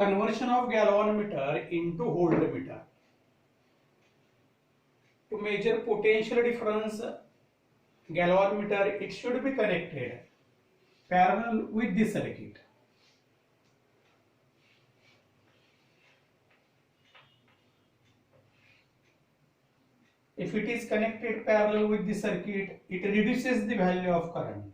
conversion of galvanometer into voltmeter. To measure potential difference, galvanometer it should be connected parallel with the circuit. If it is connected parallel with the circuit, it reduces the value of current.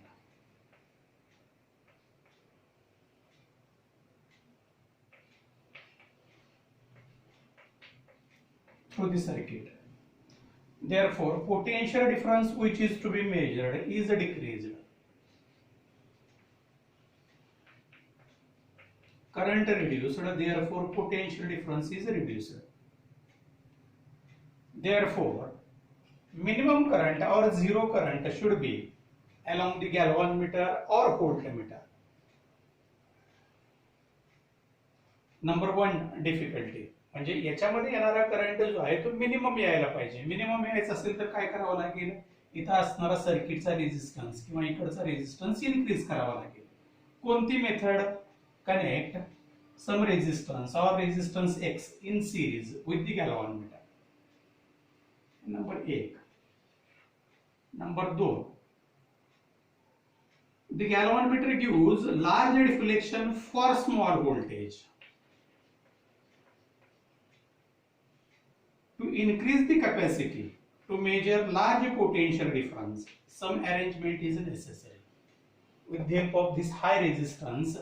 Through the circuit. Therefore, potential difference which is to be measured is decreased. Current reduced, therefore potential difference is reduced. Therefore, minimum current or zero current should be along the galvanometer or voltmeter. Number one difficulty म्हणजे याच्यामध्ये येणारा current जो आहे तो minimum यायला पाहिजे. Minimum यायचं असेल तर काय करावं लागेल, इथं असणारा सर्किटचा रेझिस्टन्स किंवा इकडचा रेझिस्टन्स इन्क्रीज करावा लागेल. कोणती method? Connect some resistance or resistance X in series with the galvanometer. Number 1. Number 2, the galvanometer gives large deflection for small voltage. To increase the capacity to measure large potential difference, some arrangement is necessary. With the help of this high resistance,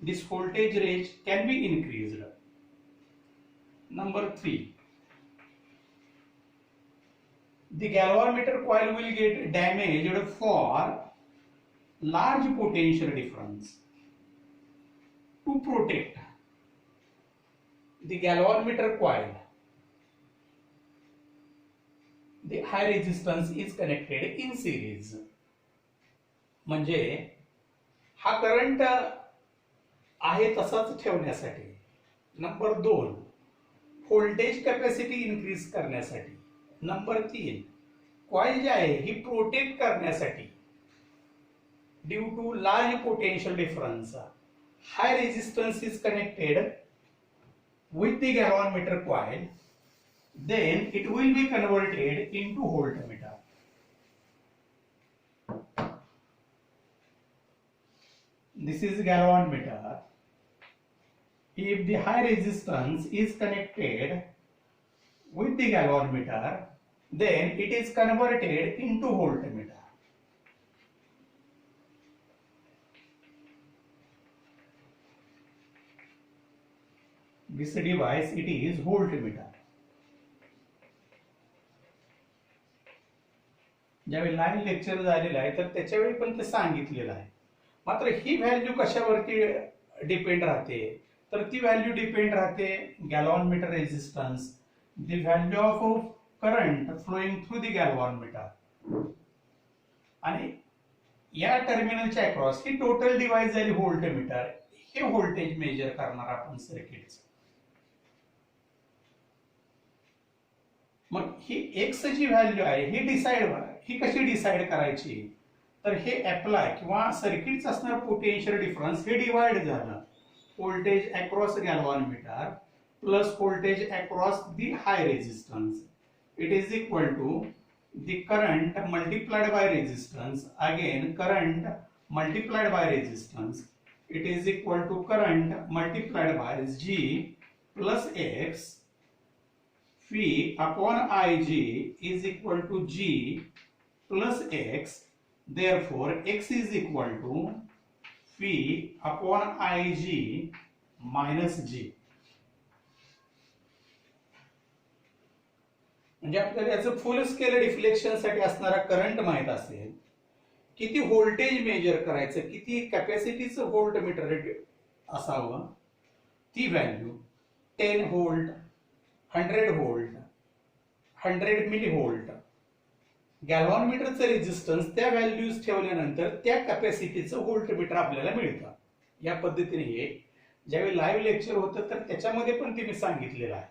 this voltage range can be increased. Number 3, the galvanometer coil will get damaged for large potential difference. To protect the galvanometer coil, the high resistance is connected in series. म्हणजे हा current आहे तसाच ठेवण्यासाठी. Number 2, voltage capacity increase करण्यासाठी. Number 3, coil जी आहे ही protect करण्यासाठी. Due to large potential difference, high resistance is connected with the galvanometer coil, then it will be converted into voltmeter. This is galvanometer. If the high resistance is connected with the galvanometer, then it is converted into voltmeter. This device it is voltmeter. ज्यावेळी live lecture झालेलं आहे तर त्याच्यावेळी पण ते सांगितलेलं आहे. मात्र ही value कशावरती depend राहते, तर ती व्हॅल्यू डिपेंड राहते galvanometer resistance, the value of current flowing through the galvanometer, आणि या टर्मिनलच्या अक्रॉस ही टोटल डिव्हाइस झाली व्होल्टमीटर. हे व्होल्टेज मेजर करणार आपण सर्किटचं. मग ही एक्स जी व्हॅल्यू आहे ही कशी डिसाइड करायची, तर हे अप्लाय किंवा सर्किटचं असणार पोटेन्शियल डिफरन्स हे डिवाइड झालं voltage across galvanometer plus voltage across the high resistance. It is equal to the current multiplied by resistance, again current multiplied by resistance. It is equal to current multiplied by G plus X. Phi upon Ig is equal to G plus X. Therefore, X is equal to Phi upon Ig minus G. म्हणजे आपल्याला याचं फुल scale deflection साठी असणारा current माहित असेल, किती voltage major करायचं, किती कॅपॅसिटीचं व्होल्टमीटर असावं, ती value 10 volt, 100 volt, 100 millivolt, गॅल्व्हनोमीटरचं रेझिस्टन्स त्या व्हॅल्यूज ठेवल्यानंतर त्या कॅपॅसिटीचं व्होल्टमीटर आपल्याला मिळतं. या पद्धतीने हे ज्यावेळी लाईव्ह लेक्चर होतं तर त्याच्यामध्ये पण ते मी सांगितलेलं आहे.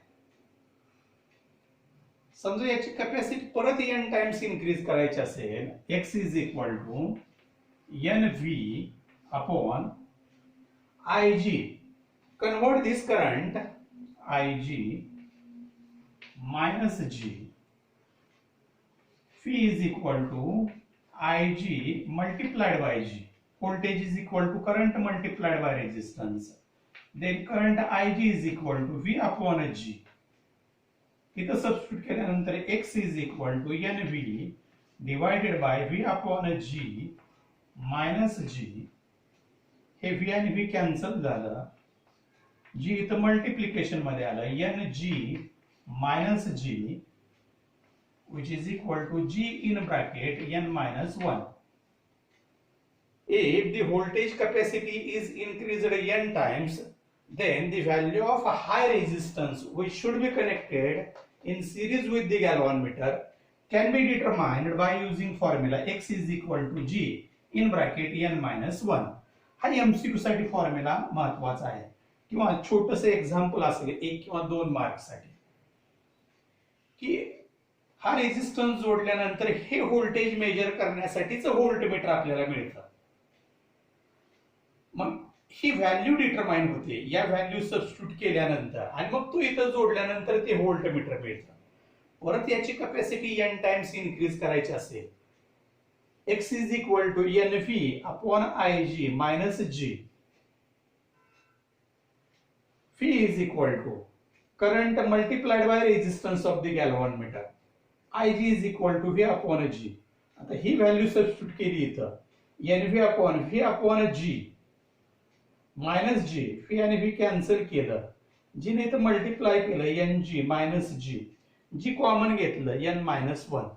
समजा याची कॅपॅसिटी परत n टाइम्स इन्क्रीज करायची असेल, x is equal to NV upon IG. convert this current Ig minus G, phi is equal to Ig multiplied by G. Voltage is equal to current multiplied by resistance. Then current Ig is equal to V upon G. इथं substitute केल्यानंतर X is equal to NV divided by V upon G minus G. हे V आणि V cancel झालं. G इथं multiplication मध्ये आलं. NG minus G which is equal to G in bracket N minus 1. If the voltage capacity is increased N times, then the value of a high resistance which should be connected in series with the galvanometer can be determined by using formula X is equal to G in bracket N minus 1. हा MCQ साठी formula महत्वाचा आहे किंवा छोटस example असेल 1 किंवा 2 marks साठी की हा रेजिस्टन्स जोडल्यानंतर हे व्होल्टेज मेजर करण्यासाठीच व्होल्टमीटर आपल्याला मिळतं. मग ही व्हॅल्यू डिटरमाइन होते या व्हॅल्यू सबस्टिट्यूट केल्यानंतर आणि मग तो इथं जोडल्यानंतर ते व्होल्टमीटर मिळतं. परत याची कॅपॅसिटी n टाइम्स इन्क्रीज करायची असेल X is equal to NV upon Ig minus G. Phi is equal to current multiplied by resistance of the galvanometer. Ig is equal to V upon G. आता ही value substitute केली इथं NV upon V upon G minus G. Phi आणि V cancel केलं. G ने इथं multiply केलं NG minus G. G common घेतलं N minus 1.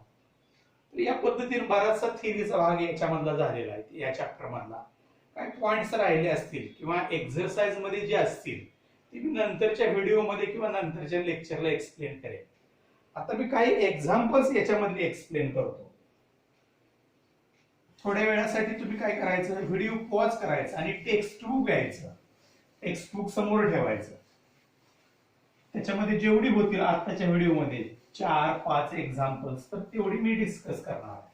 या पद्धतीने बराचसा थिअरीचा भाग याच्यामधला झालेला आहे. या चॅप्टर मधला काय पॉइंट्स राहिले असतील किंवा एक्सरसाइज मध्ये जे असतील ते मी नंतरच्या व्हिडिओ मध्ये किंवा नंतरच्या लेक्चरला एक्सप्लेन करेन. आता मी काही एक्झाम्पल्स याच्यामधले एक्सप्लेन करतो. थोड्या वेळासाठी तुम्ही काय करायचं व्हिडिओ पॉज करायचा आणि टेक्स्ट बुक घ्यायचं. टेक्स्ट बुक समोर ठेवायचं. त्याच्यामध्ये जेवढी होतील आताच्या व्हिडिओ मध्ये 4-5 एक्झाम्पल्स तर तेवढी मी डिस्कस करणार आहे.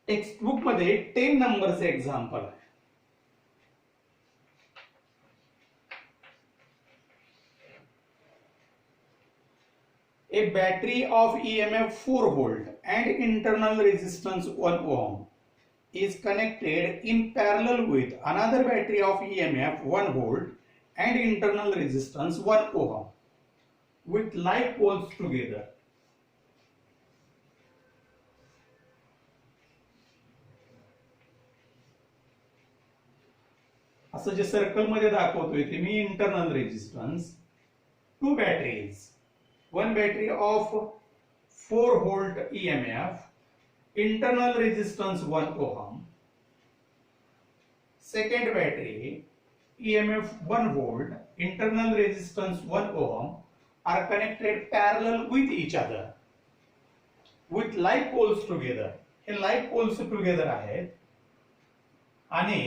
टेक्स्ट बुक मध्ये 10 नंबरचे एक्झाम्पल आहे. A battery of EMF 4 volt and internal resistance 1 ohm is connected in parallel with another battery of EMF 1 volt and internal resistance 1 ohm with like poles together. असं जे circle मध्ये दाखवतोय ते मी internal resistance 2 batteries. One battery of 4 volt EMF, internal resistance 1 ohm. Second battery EMF 1 volt, internal resistance 1 ohm are connected parallel with each other with like poles together. हे like poles together आहेत आणि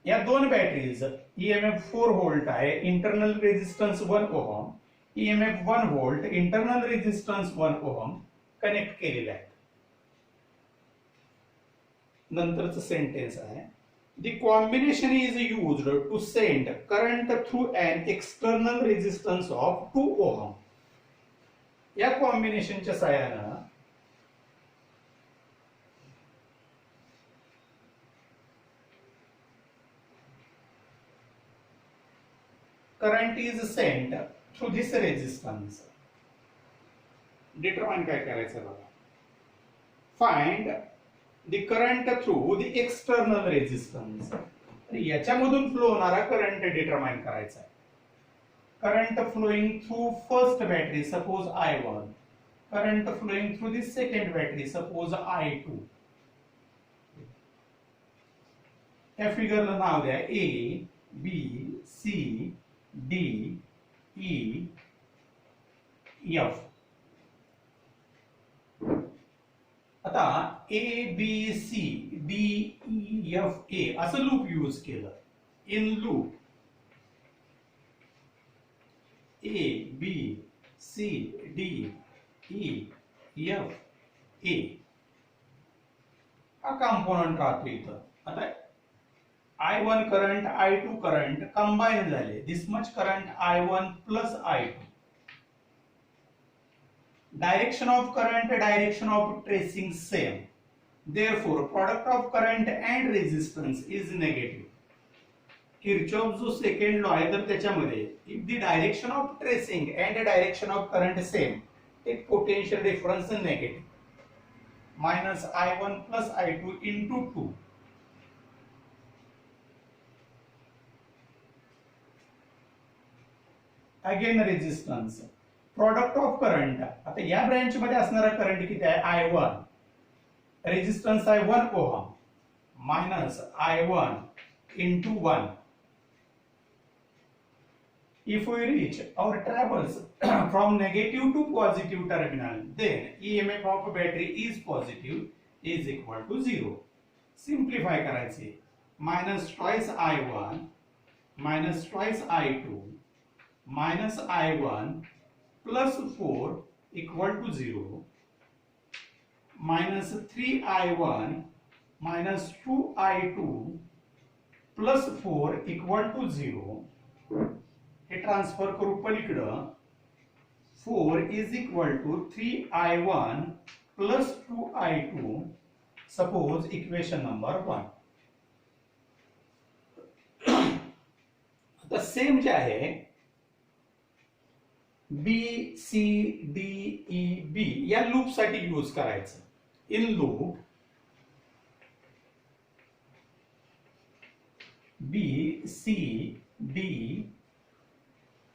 या दोन batteries EMF 4 volt आहे, internal resistance 1 ohm, EMF 1 volt, internal resistance 1 ohm connect केलेले आहेत. नंतरचं sentence आहे The combination is used to send current through an external resistance of 2 ohm. या कॉम्बिनेशनच्या सहाय्याने current is sent through this resistance. Determine काय करायचं बघा. Find the current through the external resistance. याच्यामधून फ्लो होणारा करंट डिटरमाइन करायचा आहे. Current flowing through first battery, suppose I1. Current flowing through the second battery, suppose I2. या फिगरला नाव द्या A, B, C, D, E, F. आता A, B, C, D, E, F, A असं loop use केलं. In loop A, B, C, D, E, F, A हा component राहतो इथं. आता I1 current I2 current combine झाले. This much current I1 plus I2. Direction of current, direction of tracing same. Therefore, product of current and resistance is negative. Kirchhoff जो second law आहे तर त्याच्यामध्ये if the direction of tracing and direction of current same, एक potential difference negative. Minus I1 plus I2 into 2. Again resistance. Product of current, आता या branch मध्ये असणारा current किती आहे I1, रेजिस्टन्स आहे 1 ohm, minus I1 into 1. If we reach or travels from negative to positive terminal, then EMF of battery is positive is equal to 0. Simplify करायचे. Minus twice I1 minus twice I2 minus I1 plus 4 equal to 0. Minus 3I1 minus 2I2 plus 4 equal to 0. हे transfer करू पलीकडं. 4 is equal to 3I1 plus 2I2. Suppose equation number 1. आता same जे आहे B C D E B या loop साठी use करायचं. In loop B C D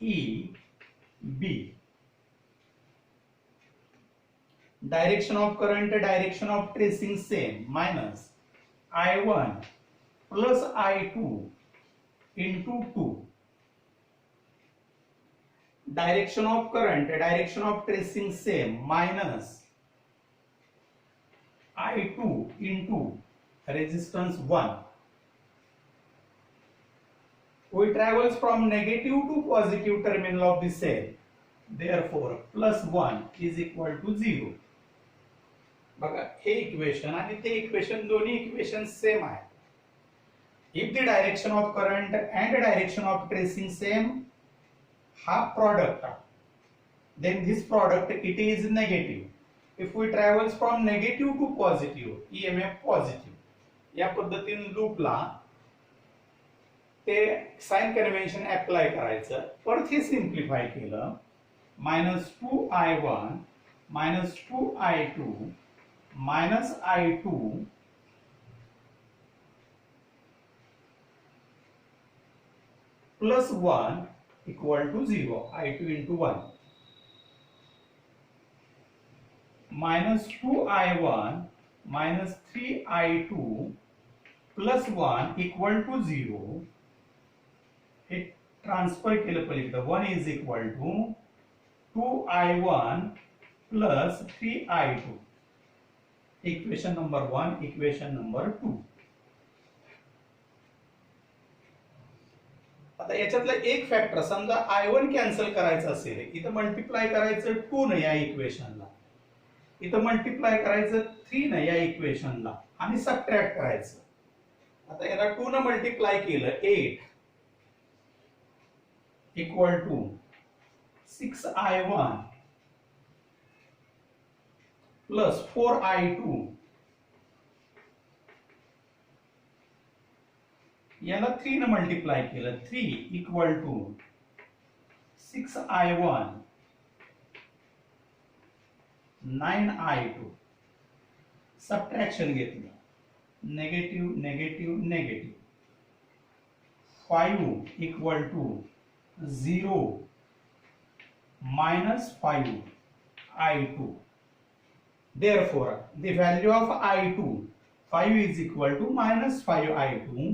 E B. Direction of current, direction of tracing same, minus I1 plus I2 into 2. Direction of current, direction of tracing same, minus I2 into resistance 1. We travels from negative to positive terminal of the cell. Therefore, plus 1 is equal to 0. बघा हे equation आणि ते equation दोन्ही equation same आहे. If the direction of current and direction of tracing same, हा product, then this product it is negative. If we travels from negative to positive, EMF positive. या पद्धतीने लूपला ते साइन कन्व्हेन्शन अप्लाय करायचं. परत हे simplify केलं. Minus 2I1 minus 2I2 minus I2 plus 1 equal to 0. I2 into 1 minus 2I1 minus 3I2 plus 1 equal to 0. हे transfer केलं पलीकडे. 1 is equal to 2I1 plus 3I2. Equation number 1, equation number 2. आता याच्यातला एक फॅक्टर, समजा I1 cancel करायचं असेल, इथं मल्टिप्लाय करायचं 2 न या इक्वेशनला, इथं मल्टिप्लाय करायचं 3 न या इक्वेशनला आणि सबट्रॅक्ट करायचं. आता याला 2 न मल्टिप्लाय केलं 8 equal to 6I1 plus 4I2. याला 3 न मल्टिप्लाय केलं 3 equal to 6I1 9I2. Subtraction घेतलं. Negative negative negative. 5 equal to 0 minus 5I2. Therefore, the value of I2, 5 is equal to minus 5I2.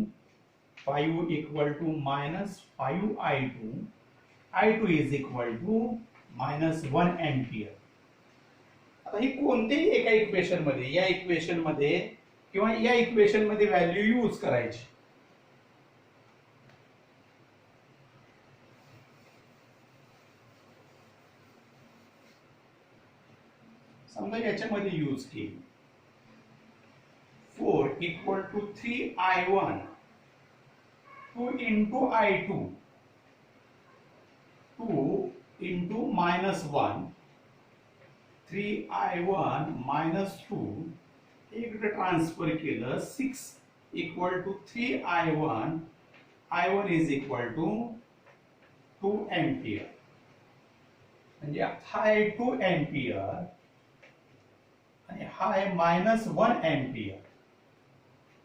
5 equal to minus 5I2. I2 is equal to minus 1 ampere. आता ही कोणतेही एका equation मध्ये, या equation मध्ये किंवा या equation मध्ये व्हॅल्यू यूज करायची. समजा याच्यामध्ये यूज केली 4 equal to 3I1 2 into I2, 2 into -1, 3I1 minus 2, इकडे ट्रान्सफर केलं 6 equal to 3I1, I1 is equal to 2 ampere. म्हणजे हा आहे 2 एम्पियर आणि हा आहे -1 एम्पियर.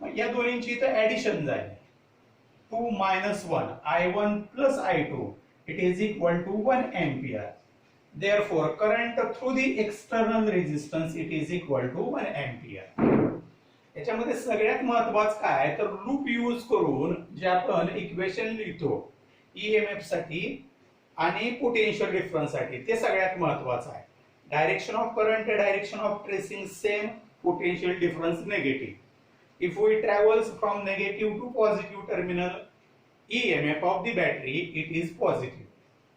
मग या दोन्हींची इथं ऍडिशन झाली. 2 minus 1, I1 plus I2, it is equal to 1 ampere. Therefore, current through the external resistance, it is equal to 1 ampere. याच्यामध्ये सगळ्यात महत्वाचं काय तर लूप यूज करून जे आपण इक्वेशन लिहितो ईएमएफ साठी आणि पोटेन्शियल डिफरन्स साठी, ते सगळ्यात महत्वाचं आहे. Direction of current, direction of tracing same, potential difference negative. If we travels from negative to positive terminal, EMF of the battery, it is positive.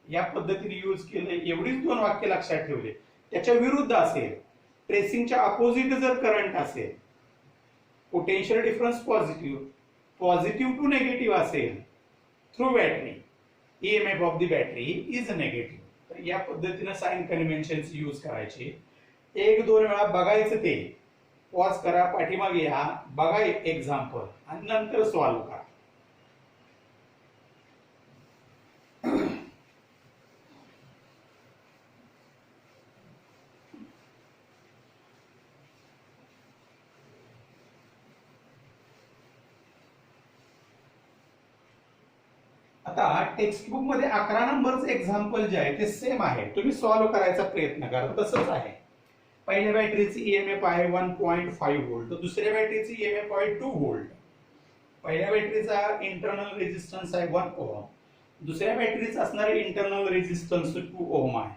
या पद्धतीने यूज केले. एवढीच दोन वाक्य लक्षात ठेवले. त्याच्या विरुद्ध असेल, ट्रेसिंगच्या अपोजिट जर करंट असेल, potential difference positive, positive to negative असेल through battery, EMF of the battery is negative. तर या पद्धतीने साइन कन्व्हेन्शन्स यूज करायचे. एक दोन वेळा बघायचं, ते पॉज करा, पाठीमागे या, बघा एक्झाम्पल आणि नंतर सॉल्व करा. आता टेक्स्ट बुक मध्ये 11 नंबरचं एक्झाम्पल जे आहे ते सेम आहे. तुम्ही सॉल्व करायचा प्रयत्न करा. तसंच आहे. पहिल्या बॅटरीची ईएमएफ आहे 1.5 व्होल्ट, तर दुसऱ्या बॅटरीची ईएमएफ आहे 2 व्होल्ट. पहिल्या बॅटरीचा इंटरनल रेजिस्टन्स आहे 1 ओहम, दुसऱ्या बॅटरीचा असणारा इंटरनल रेजिस्टन्स 2 ओहम आहे.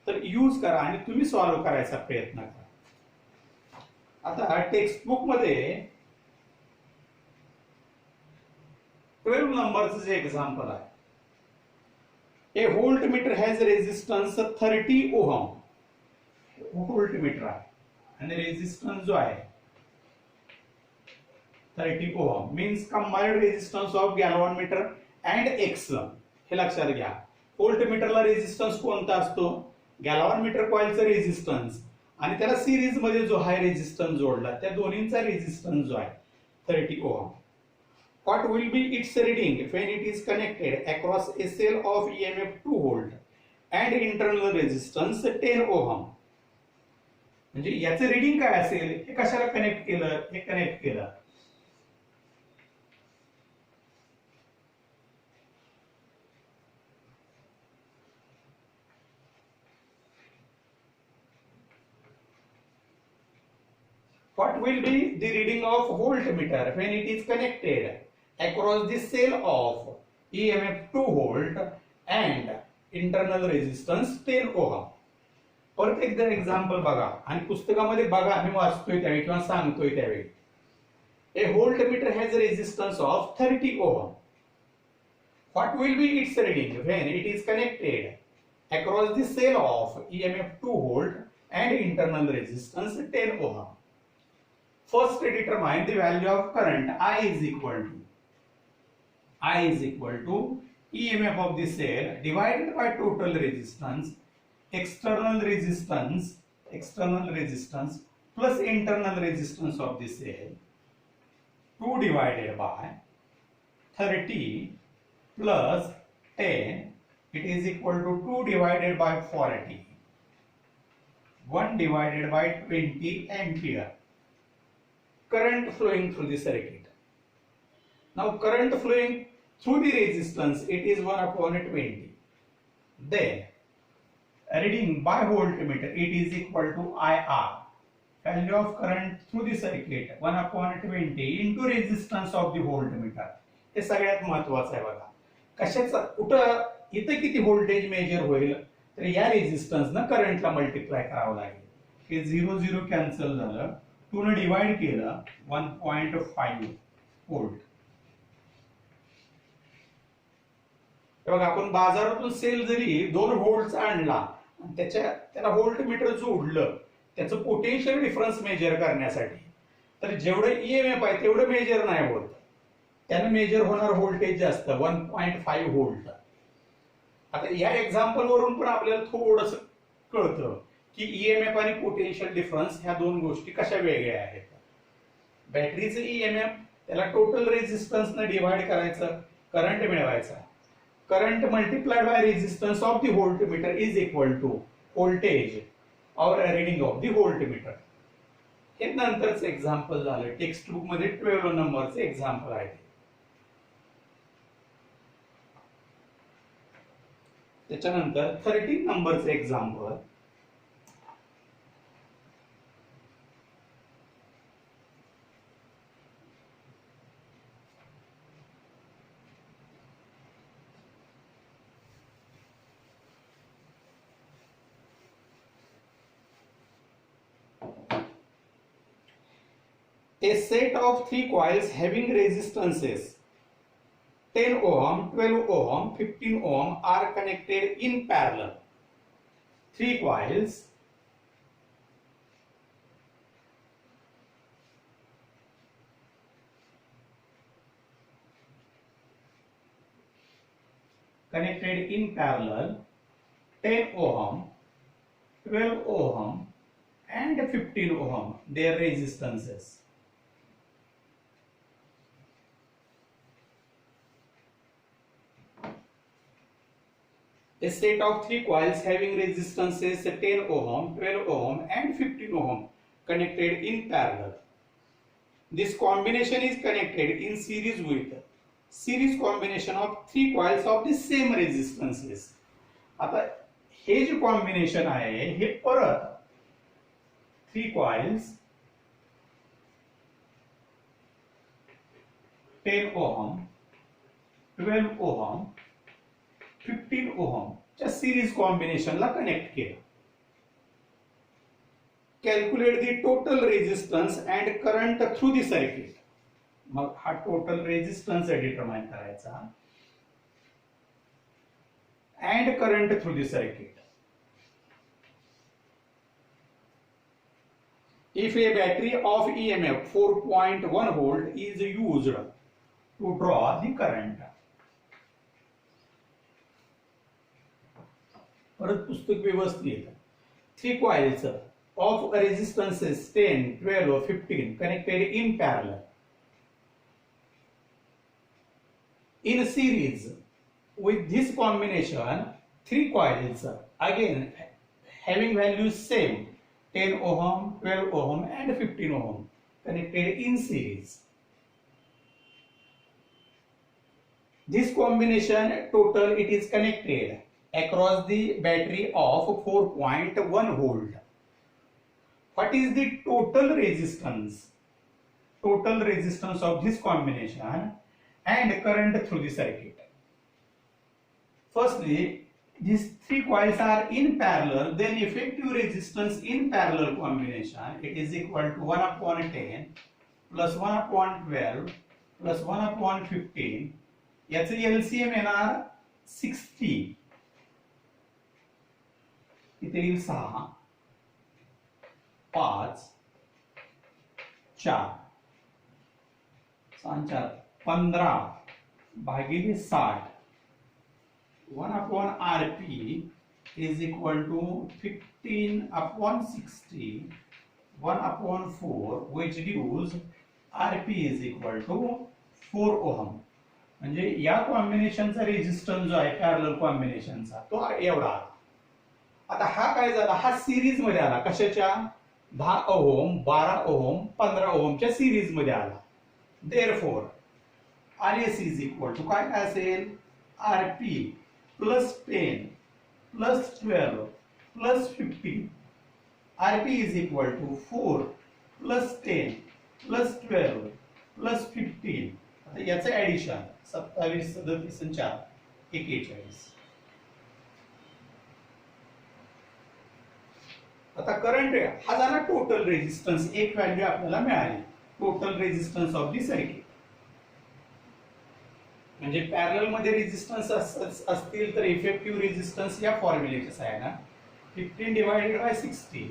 तर यूज करा आणि तुम्ही सॉल्व करायचा प्रयत्न करा. आता टेक्स्ट बुक मध्ये 12 नंबरचं जे एक्झाम्पल आहे, a voltmeter has resistance 30 ohm. Voltmeter आहे आणि रेजिस्टन्स जो आहे 30 ohm, means combined resistance of galvanometer and x. हे लक्षात घ्या. व्होल्ट मीटरला रेजिस्टन्स कोणता असतो? गॅल्व्हॅनोमीटर कॉइलचा रेजिस्टन्स आणि त्याला सिरीज मध्ये जो हाय रेजिस्टन्स जोडला, त्या दोन्हींचा रेजिस्टन्स जो आहे 30 ohm. What will be its reading when it is connected across a cell of EMF 2 volt and internal resistance 10 ohm? म्हणजे याचं रीडिंग काय असेल? हे कशाला कनेक्ट केलं? हे कनेक्ट केलं What will be the reading of voltmeter when it is connected across the cell of EMF 2 volt and internal resistance 10 ohm? परत एकदा एक्झाम्पल बघा आणि पुस्तकामध्ये बघा, मी वाचतोय त्यावेळी किंवा सांगतोय त्यावेळी. A voltmeter has resistance of 30 ohm. What will be its reading when it is connected across the cell of EMF 2 volt and internal resistance 10 ohm? First determine the value of current. I is equal to EMF of the cell divided by total resistance, external resistance plus internal resistance of the cell, 2 divided by 30 plus 10, it is equal to 2 divided by 40, 1 divided by 20 ampere. Current flowing through the circuit. Now current flowing through the resistance, it is 1/20. Then reading by voltmeter, it is equal to IR. Value of current through the circuit 1/20 into resistance of the voltmeter. हे सगळ्यात महत्वाचं आहे बघा. कशाचा कुठं इथं किती voltage major होईल तर या रेजिस्टन्स ना करंटला मल्टिप्लाय करावं लागेल. हे 0 0 कॅन्सल झालं, 2 ने डिवाइड केलं 1.5 व्होल्ट. बघा आपण बाजारातून सेल जरी 2 व्होल्टचा आणला त्याला व्होल्टमीटर जोडलं त्याचं पोटेन्शियल डिफरन्स मेजर करण्यासाठी, तर जेवढं ईएमएफ आहे तेवढं मेजर नाही होत. त्याने मेजर होणार व्होल्टेज जास्त 1.5 व्होल्ट. आता या एक्झाम्पल वरून पण आपल्याला थोडंसं कळतं की ईएमएफ आणि पोटेन्शियल डिफरन्स ह्या दोन गोष्टी कशा वेगळ्या आहेत. बॅटरीचं ईएमएफ त्याला टोटल रेझिस्टन्स न डिवाइड करायचं, करंट मिळवायचा. Current multiplied by resistance of the voltmeter is equal to voltage और रीडिंग ऑफ द व्होल्टमीटर. हे नंतरच एक्झाम्पल झालं, टेक्स्ट बुक मध्ये 12 नंबरचं एक्झाम्पल आहे. त्याच्यानंतर 13 नंबरचं example. A set of 3 coils having resistances 10 ohm, 12 ohm, 15 ohm are connected in parallel. 3 coils connected in parallel, 10 ohm, 12 ohm and 15 ohm, their resistances. A set of 3 coils having resistances 10 ohm, 12 ohm and 15 ohm connected in parallel. This combination is connected in series with series combination of 3 coils of the same resistances. आता हे जे combination आहे हे परत 3 coils 10 ohm, 12 ohm, 15 ohm च्या series कॉम्बिनेशनला connect केलं. Calculate the total resistance and current through the circuit. मग हा टोटल रेजिस्टन्स डिटरमाइन करायचा and current through the circuit. If a battery of EMF 4.1 volt is used to draw the current. परत पुस्तक व्यवस्थित. 3 coils of resistances 10, 12 or 15 connected in parallel. In series with this combination, 3 coils again having values same 10 ohm, 12 ohm and 15 ohm connected in series. This combination total it is connected across the battery of 4.1 volt. What is the total resistance? Total resistance of this combination and current through the circuit. Firstly, these 3 coils are in parallel, then effective resistance in parallel combination it is equal to 1 upon 10 plus 1 upon 12 plus 1 upon 15. याचं LCM येणार 60. इथे येईल 6, 5, 4, 4, 15 भागिले 60. 1 upon Rp is equal to 15 upon 60, 1 upon 4, which gives Rp is equal to 4 ohm. म्हणजे या कॉम्बिनेशनचा resistance जो आहे parallel कॉम्बिनेशनचा तो एवढा आला. आता हा काय झाला, हा सिरीज मध्ये आला. कशाच्या? 10 ओहम, 12 ओहम, 15 ओहमच्या सिरीज मध्ये आला. Therefore Rs is equal to काय असेल? Rp plus 10 plus 12 plus 15. Rp is equal to 4 plus 10 plus 12 plus 15. आता याचं ऍडिशन 27, 37 आणि 4 41. आता करंट हा झाला टोटल रेजिस्टन्स. एक व्हॅल्यू आपल्याला मिळाली total resistance of the circuit. म्हणजे पॅरलल मध्ये रेजिस्टन्स असतील तर इफेक्टिव्ह रेजिस्टन्स या फॉर्म्युलेच्या सहाय्याने 15 divided by 60.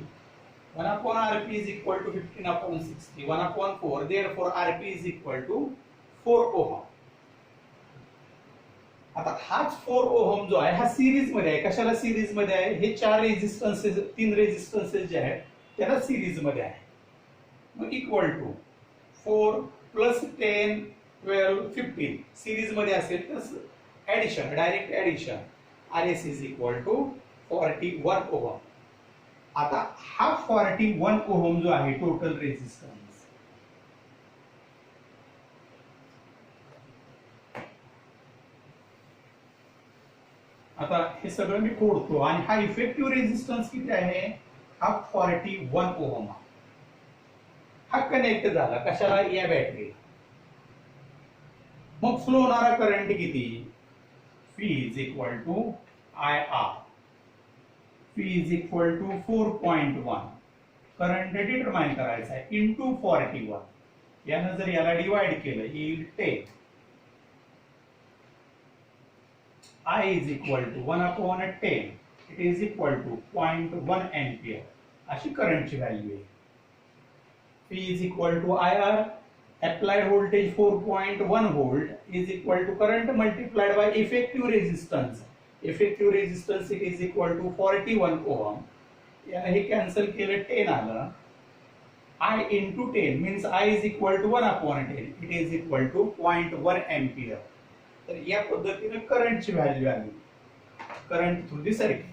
1 upon Rp is equal to 15 upon 60. 1 upon 4. Therefore Rp is equal to 4 ohm. आता हाच 4 ओहम जो आहे हा सिरीज मध्ये आहे. कशाला सिरीज मध्ये आहे? हे 3 रेजिस्टन्सेस जे आहेत त्याला सिरीज मध्ये आहे. मग इक्वल टू 4 प्लस 10 12 15 सिरीज मध्ये असेल तर addition, direct addition, RS is equal to 41 ohm. आता हा 41 ओहम जो आहे टोटल रेजिस्टन्स, आता हे सगळं मी खोडतो आणि हा इफेक्टिव्ह रेजिस्टन्स किती आहे? हा 41 ओहम. हा कनेक्ट झाला कशाला? या बॅटरीला. मग फ्लो होणारा करंट किती? Phi is equal to IR. Phi is equal to 4.1. Current determine करायचा आहे इंटू 41. यानं जर याला डिवाइड केलं येईल 10. I is equal to 1/10. It is equal to 0.1 ampere. अशी करंटची व्हॅल्यू आहे. P is equal to IR. Applied voltage 4.1 volt is equal to current multiplied by effective resistance. Effective resistance it is equal to 41 ohm. याला हे cancel केलं 10 आलं. I into 10 means I is equal to 1/10. It is equal to 0.1 ampere. तर या पद्धतीने करंटची value आली, current through the circuit.